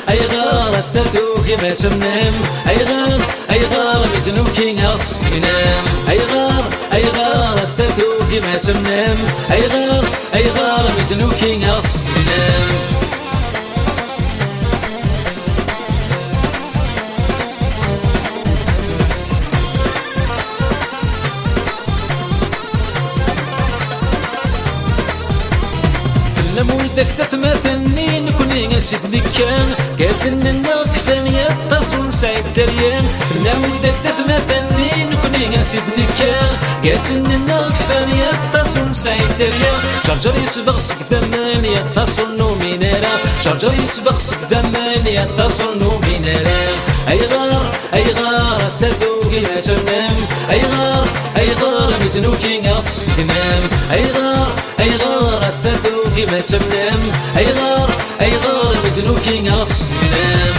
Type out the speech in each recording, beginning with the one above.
أيغار الساتو كيما تمنام أيغار متنوكي غص ينام أيغار الساتو كيما تمنام أيغار متنوكي غص ينام ويدك تثمثني نكوني نسيت لك كان كازن النقفان يتصل سعيد دريان ويدك تثمثني نكوني نسيت لك كان كازن النقفان يتصل سعيد دريان شرجر يسبغ سكدمان يتصل نومينارا شرجر يسبغ سكدمان يتصل نومينارا أيغار ساتو كيما تمام أيغار متنوكي غص ينام أيغار ساتو كيما تمام أيغار متنوكي غص ينام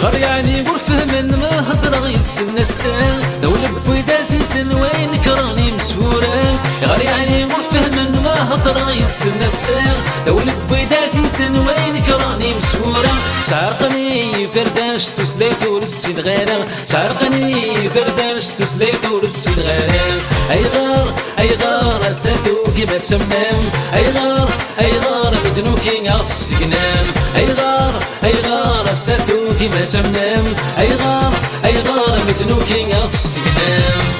غير يعني ورفهم من ما هضر غيتسنى السان لو لبوي دازيزن وين كراني مسوران غير يعني ورفهم من ما هضر غيتسنى السان لو لبوي دازيزن وين كراني مسوران شعرقني فردان شتو ثلاثو للسيد غيران شعرقني فردان شتو ثلاثو للسيد غيران أيغار ساتو كيما تمام أيغار متنوكي غص ينام أيغار ساتو كيما تمام أيغار متنوكي غص ينام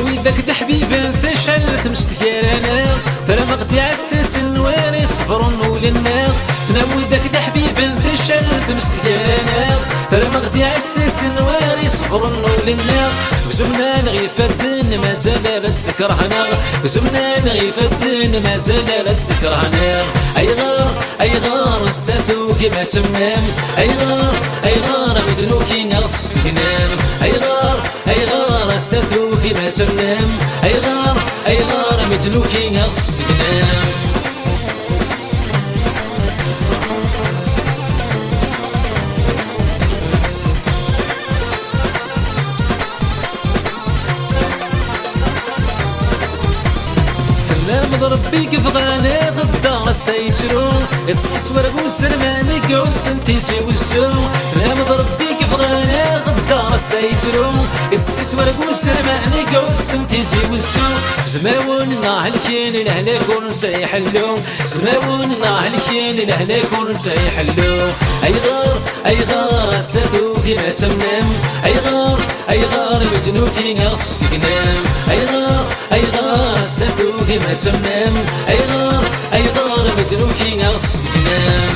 ويدك د حبيبي تشعل تمشتكير انا ترى ما غدي عساس النواري صفر نول النار ويدك د حبيبي تشعل تمشتكير انا ترى ما غدي عساس النواري صفر نول النار زمنا نغي فدن ما زال السكرهنا زمنا نغي فدن ما زال السكرهنا أيغار الساتو كيما تمام أيغار متنوكي غص ينام أيغار الساتو كيما تمام أيغار متنوكي غص ينام مضرب بيك فغاني غدا سيترو يتصص ورق وسلماني قعس انتيجي وزو مضرب بيك فغاني غدا سيترو يتصص ورق وسلماني قعس انتيجي وزو زماون ناح الكين لهنا يكون سيحلو زماون ناح الكين لهنا يكون سيحلو أيغار ساتو كيما تمام أيغار متنوكي غص ينام أيغار ساتو كيما تمام أيغار متنوكي غص ينام